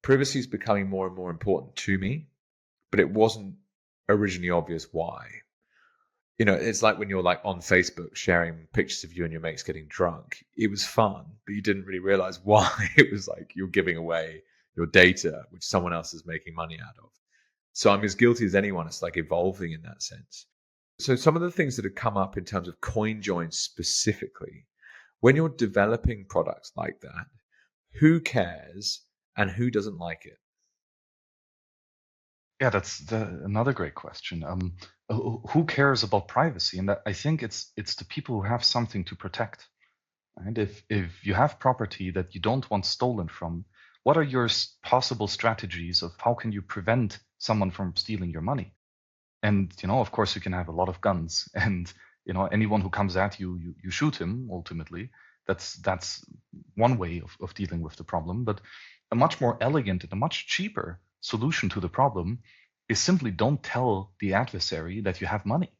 privacy is becoming more and more important to me, but it wasn't originally obvious why. It's like when you're like on Facebook sharing pictures of you and your mates getting drunk. It was fun, but you didn't really realize why. It was like you're giving away your data, which someone else is making money out of. So I'm as guilty as anyone. It's like evolving in that sense. So some of the things that have come up in terms of coin joins specifically, when you're developing products like that, who cares and who doesn't like it? Yeah, that's another great question. Who cares about privacy? And I think it's the people who have something to protect. And if you have property that you don't want stolen from, what are your possible strategies of how can you prevent someone from stealing your money? And of course, you can have a lot of guns, and anyone who comes at you, you shoot him. Ultimately, that's one way of dealing with the problem. But a much more elegant and a much cheaper solution to the problem is simply don't tell the adversary that you have money.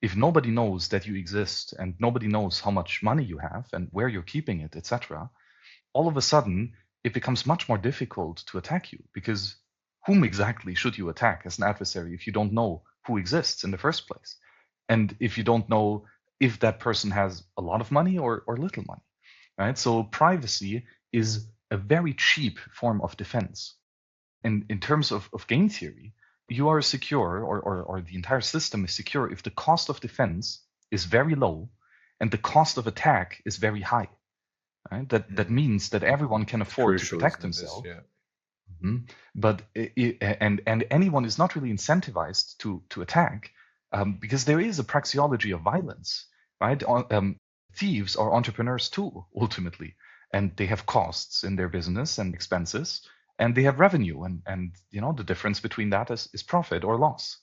If nobody knows that you exist and nobody knows how much money you have and where you're keeping it, etc., all of a sudden it becomes much more difficult to attack you, because whom exactly should you attack as an adversary if you don't know who exists in the first place? And if you don't know if that person has a lot of money or little money, right? So privacy is a very cheap form of defense. And in terms of game theory, you are secure, or the entire system is secure if the cost of defense is very low and the cost of attack is very high. Right? That means that everyone can It's afford to crucial, protect isn't it? This, themselves. yeah. But and anyone is not really incentivized to attack, because there is a praxeology of violence, right? Thieves are entrepreneurs too, ultimately, and they have costs in their business and expenses, and they have revenue, and the difference between that is profit or loss.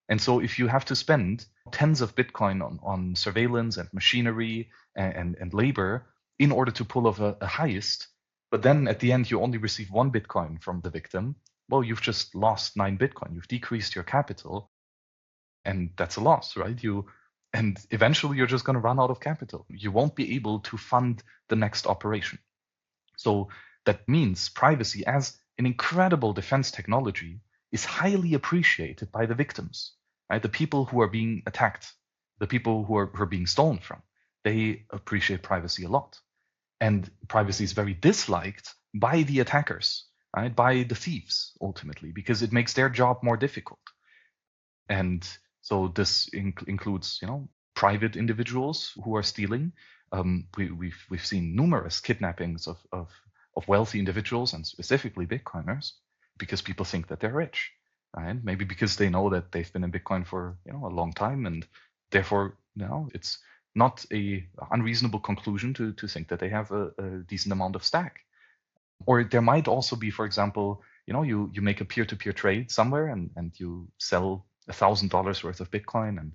And so if you have to spend tens of Bitcoin on surveillance and machinery and labor in order to pull off a heist, but then at the end you only receive 1 Bitcoin from the victim, well, you've just lost 9 Bitcoin. You've decreased your capital, and that's a loss, right? And eventually you're just going to run out of capital. You won't be able to fund the next operation. So that means privacy as an incredible defense technology is highly appreciated by the victims, right? The people who are being attacked, the people who are being stolen from, they appreciate privacy a lot. And privacy is very disliked by the attackers, right? By the thieves, ultimately, because it makes their job more difficult. And so this includes, private individuals who are stealing. We've seen numerous kidnappings of wealthy individuals, and specifically Bitcoiners, because people think that they're rich, right? Maybe because they know that they've been in Bitcoin for a long time, and therefore, it's not a unreasonable conclusion to think that they have a decent amount of stack. Or there might also be, for example, you make a peer-to-peer trade somewhere, and you sell $1,000 worth of Bitcoin,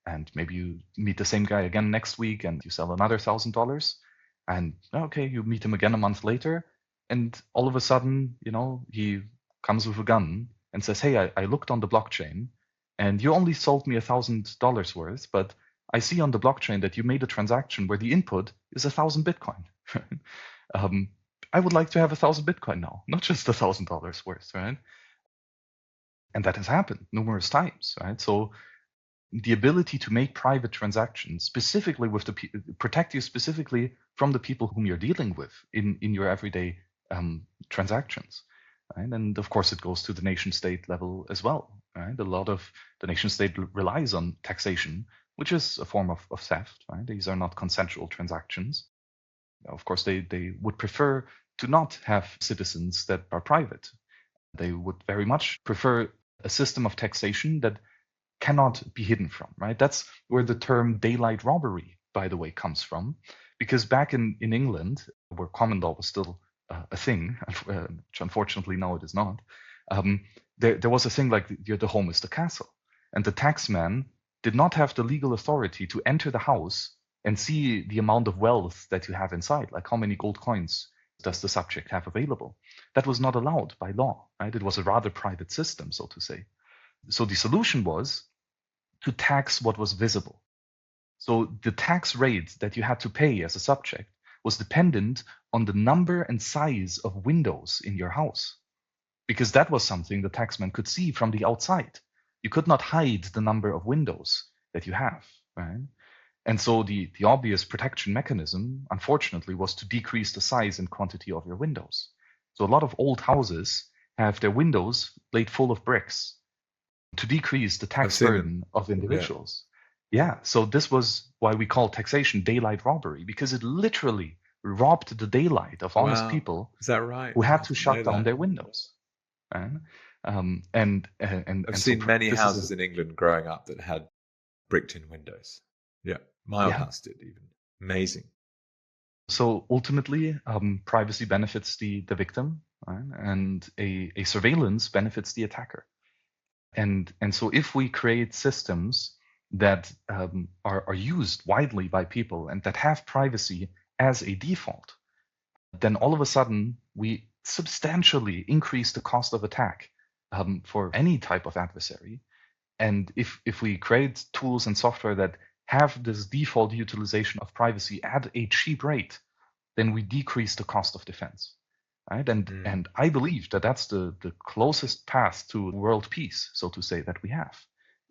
and maybe you meet the same guy again next week and you sell another $1,000, and okay, you meet him again a month later, and all of a sudden, he comes with a gun and says, hey, I looked on the blockchain and you only sold me $1,000 worth, but I see on the blockchain that you made a transaction where the input is 1,000 Bitcoin. I would like to have 1,000 Bitcoin now, not just $1,000 worth, right? And that has happened numerous times, right? So the ability to make private transactions, specifically with protect you specifically from the people whom you're dealing with in your everyday transactions, right? And of course, it goes to the nation state level as well, right? A lot of the nation state relies on taxation, which is a form of theft, right? These are not consensual transactions. Of course, they would prefer to not have citizens that are private. They would very much prefer a system of taxation that cannot be hidden from, right? That's where the term daylight robbery, by the way, comes from. Because back in England, where common law was still a thing, which unfortunately now it is not, there was a thing like the home is the castle. And the taxman did not have the legal authority to enter the house and see the amount of wealth that you have inside, like how many gold coins does the subject have available. That was not allowed by law, right? It was a rather private system, so to say. So the solution was to tax what was visible. So the tax rate that you had to pay as a subject was dependent on the number and size of windows in your house. because that was something the taxman could see from the outside. You could not hide the number of windows that you have, right? And so the obvious protection mechanism, unfortunately, was to decrease the size and quantity of your windows. So a lot of old houses have their windows laid full of bricks to decrease the I've tax seen them. burden of individuals. Yeah, so this was why we call taxation daylight robbery, because it literally robbed the daylight of honest Wow. people Is that right? who I had to didn't shut know down that. their windows. Right? I've seen many houses in England growing up that had bricked-in windows. Yeah, my old house did even. Amazing. So ultimately, privacy benefits the victim, right? And a surveillance benefits the attacker. And so if we create systems that are used widely by people and that have privacy as a default, then all of a sudden we substantially increase the cost of attack for any type of adversary. And if we create tools and software that have this default utilization of privacy at a cheap rate, then we decrease the cost of defense. Right? And I believe that that's the closest path to world peace, so to say, that we have.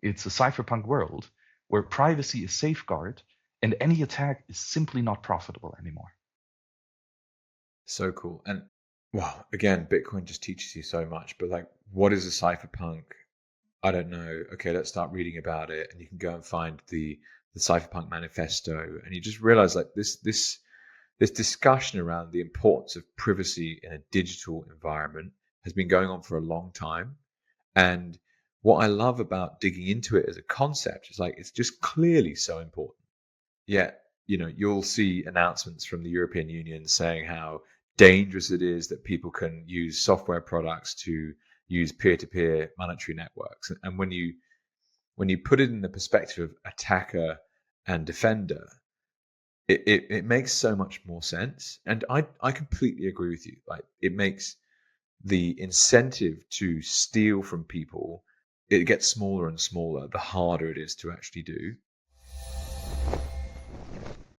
It's a cypherpunk world where privacy is safeguarded and any attack is simply not profitable anymore. So cool. And wow, again, Bitcoin just teaches you so much. But like, what is a cypherpunk? I don't know. Okay, let's start reading about it, and you can go and find the cypherpunk manifesto, and you just realize like this discussion around the importance of privacy in a digital environment has been going on for a long time. And what I love about digging into it as a concept is like it's just clearly so important. Yet, you'll see announcements from the European Union saying how dangerous it is that people can use software products to use peer-to-peer monetary networks. And when you put it in the perspective of attacker and defender, it makes so much more sense. And I completely agree with you. Like, it makes the incentive to steal from people, it gets smaller and smaller the harder it is to actually do.